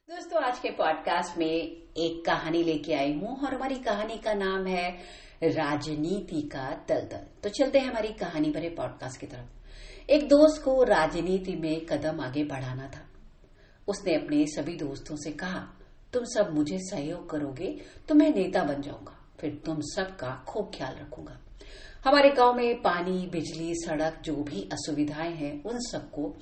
दोस्तों, आज के पॉडकास्ट में एक कहानी लेके आई हूँ और हमारी कहानी का नाम है राजनीति का दलदल। तो चलते हैं हमारी कहानी भरे पॉडकास्ट की तरफ। एक दोस्त को राजनीति में कदम आगे बढ़ाना था। उसने अपने सभी दोस्तों से कहा, तुम सब मुझे सहयोग करोगे तो मैं नेता बन जाऊंगा, फिर तुम सबका खूब ख्याल रखूंगा। हमारे गांव में पानी, बिजली, सड़क जो भी असुविधाएं हैं उन सबको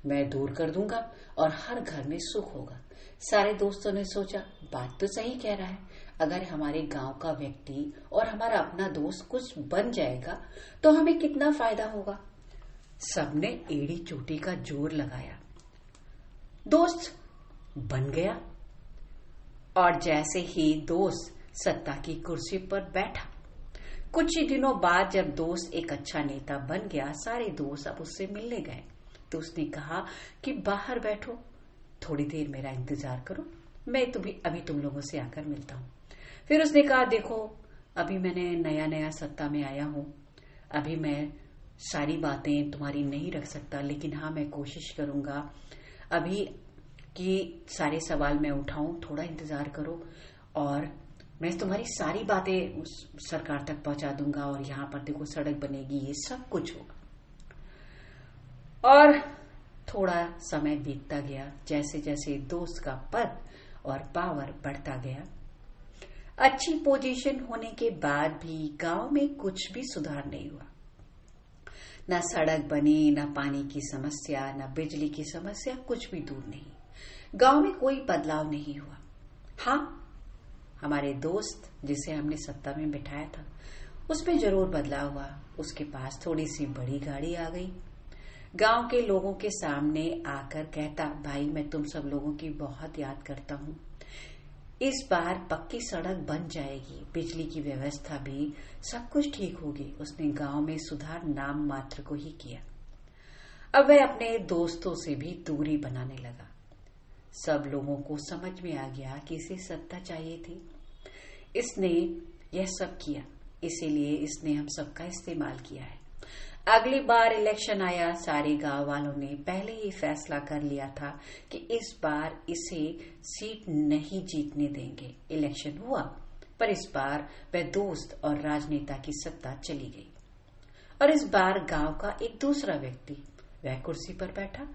मैं दूर कर दूंगा और हर घर में सुख होगा। सारे दोस्तों ने सोचा, बात तो सही कह रहा है। अगर हमारे गांव का व्यक्ति और हमारा अपना दोस्त कुछ बन जाएगा तो हमें कितना फायदा होगा। सबने एड़ी चोटी का जोर लगाया। दोस्त बन गया और जैसे ही दोस्त सत्ता की कुर्सी पर बैठा, कुछ ही दिनों बाद जब दोस्त एक अच्छा नेता बन गया, सारे दोस्त अब उससे मिलने गए। तो उसने कहा कि बाहर बैठो, थोड़ी देर मेरा इंतजार करो, मैं अभी तुम लोगों से आकर मिलता हूँ। फिर उसने कहा, देखो अभी मैंने नया नया सत्ता में आया हूँ, अभी मैं सारी बातें तुम्हारी नहीं रख सकता, लेकिन हाँ मैं कोशिश करूंगा अभी कि सारे सवाल मैं उठाऊं, थोड़ा इंतजार करो और मैं तुम्हारी सारी बातें उस सरकार तक पहुंचा दूंगा और यहाँ पर देखो सड़क बनेगी, ये सब कुछ होगा। और थोड़ा समय बीतता गया। जैसे जैसे दोस्त का पद और पावर बढ़ता गया, अच्छी पोजीशन होने के बाद भी गांव में कुछ भी सुधार नहीं हुआ। ना सड़क बनी, ना पानी की समस्या, ना बिजली की समस्या, कुछ भी दूर नहीं। गांव में कोई बदलाव नहीं हुआ। हाँ, हमारे दोस्त जिसे हमने सत्ता में बिठाया था उसमें जरूर बदलाव हुआ। उसके पास थोड़ी सी बड़ी गाड़ी आ गई। गांव के लोगों के सामने आकर कहता, भाई मैं तुम सब लोगों की बहुत याद करता हूँ। इस बार पक्की सड़क बन जाएगी, बिजली की व्यवस्था भी, सब कुछ ठीक होगी। उसने गांव में सुधार नाम मात्र को ही किया। अब वह अपने दोस्तों से भी दूरी बनाने लगा। सब लोगों को समझ में आ गया कि इसे सत्ता चाहिए थी। इसने यह सब किया, इसीलिए इसने हम सबका इस्तेमाल किया है। अगली बार इलेक्शन आया, सारे गांव वालों ने पहले ही फैसला कर लिया था कि इस बार इसे सीट नहीं जीतने देंगे। इलेक्शन हुआ, पर इस बार वह दोस्त और राजनेता की सत्ता चली गई। और इस बार गांव का एक दूसरा व्यक्ति वह कुर्सी पर बैठा।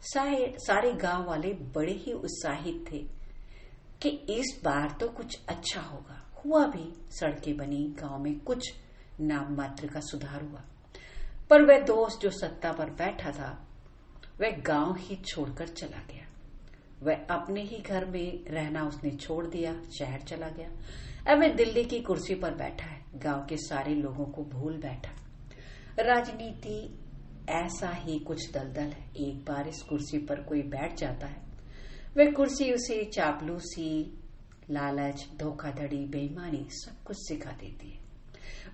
सारे गांव वाले बड़े ही उत्साहित थे कि इस बार तो कुछ अच्छा होगा। हुआ भी, सड़कें बनी, गांव में कुछ नाम मात्र का सुधार हुआ। पर वह दोस्त जो सत्ता पर बैठा था वह गांव ही छोड़कर चला गया। वह अपने ही घर में रहना उसने छोड़ दिया, शहर चला गया। अब वह दिल्ली की कुर्सी पर बैठा है, गांव के सारे लोगों को भूल बैठा। राजनीति ऐसा ही कुछ दलदल है। एक बार इस कुर्सी पर कोई बैठ जाता है, वह कुर्सी उसे चापलूसी, लालच, धोखाधड़ी, बेईमानी सब कुछ सिखा देती है।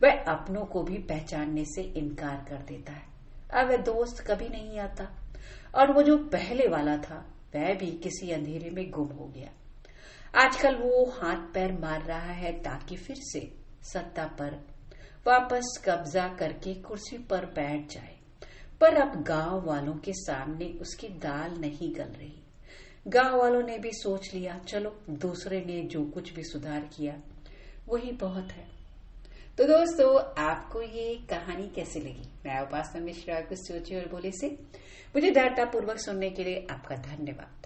वह अपनों को भी पहचानने से इनकार कर देता है। अब वह दोस्त कभी नहीं आता और वो जो पहले वाला था वह भी किसी अंधेरे में गुम हो गया। आजकल वो हाथ पैर मार रहा है ताकि फिर से सत्ता पर वापस कब्जा करके कुर्सी पर बैठ जाए। पर अब गांव वालों के सामने उसकी दाल नहीं गल रही। गांव वालों ने भी सोच लिया, चलो दूसरे ने जो कुछ भी सुधार किया वही बहुत है। तो दोस्तों, आपको ये कहानी कैसी लगी? मैं उपासना मिश्रा, कुछ सोचे और बोले से मुझे धैर्यतापूर्वक सुनने के लिए आपका धन्यवाद।